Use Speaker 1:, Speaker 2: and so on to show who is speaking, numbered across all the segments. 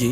Speaker 1: G,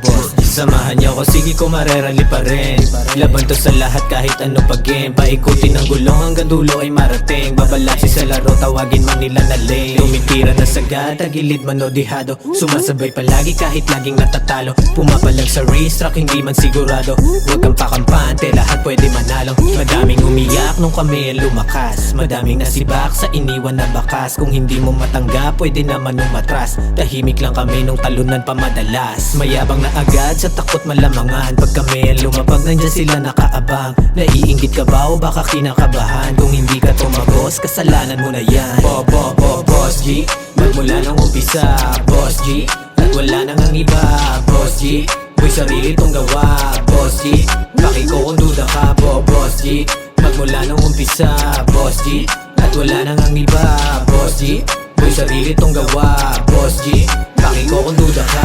Speaker 1: Boss G. Samahan niyo ako, sige ko marerali pa rin. Laban to sa lahat kahit ano pa game. Paikutin ang gulong hanggang dulo ay marating. Babalasi sa laro, tawagin man nila na lane. Tumitira na sagad, tagilid man o dihado. Sumasabay palagi kahit laging natatalo. Pumapalag sa racetrack, hindi man sigurado. Huwag kang pakampante, lahat pwede manalo. Madaming umiyak nung kami ang lumakas. Madaming nasibak sa iniwan na bakas. Kung hindi mo matanggap, pwede naman umatras. Tahimik lang kami nung talunan pa madalas. Mayabang na agad sa takot malamangan. Pag kami ang lumapag, nandyan sila nakaabang. Naiinggit ka ba o baka kinakabahan? Kung hindi ka tumagos, kasalanan mo na yan. Boss G, magmula nung umpisa, Boss G, at wala nang ang iba, Boss G. Boy, sarili tong gawa, Boss G. Pakiko kung duda ka, Boss G. Magmula nung umpisa, Boss G, at wala nang ang iba, Boss G. Boy, sarili tong gawa, Boss G. Pakiko kung duda ka.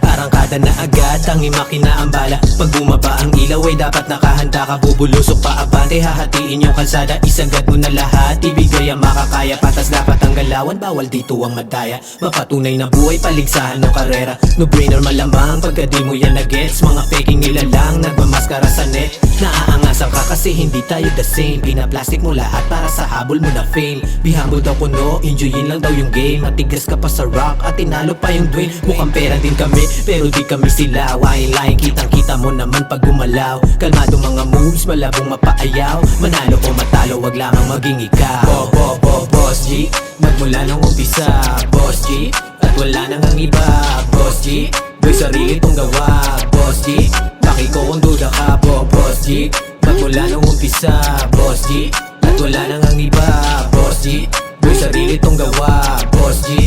Speaker 1: Arangkada na agad, tangi makina ang bala. Pag bumaba ang ilaw ay dapat nakahanda ka. Bubulusok pa abante, hahatiin yung kalsada. Isagad mo na lahat, ibigay ang makakaya. Patas dapat ang galawan, bawal dito ang madaya. Mapatunay na buhay, paligsahan ng karera. No brainer malamang, pagka di mo yan na-gets. Mga faking nila lang, nagmamaskara sa net. Naaangasan ka kasi hindi tayo the same. Pinaplastic mo lahat para sa habol mo na fame. Bihambol daw kuno, enjoyin lang daw yung game. Matigas ka pa sa rock at tinalo pa yung Dwayne. Mukhang pera din kami, pero di kami sila. Wine-line, kitang-kita mo naman pag gumalaw. Kalmado mga moves, malabong mapaayaw. Manalo o matalo, wag lamang maging ikaw. Boss G, magmula nung umpisa, Boss G, at wala nang ang iba, Boss G. Boy, sarili tong gawa, Boss G. Pakiko kung duda ka, Boss G. Magmula nung umpisa, Boss G, at wala nang ang iba, Boss G. Boy, sarili tong gawa, Boss G.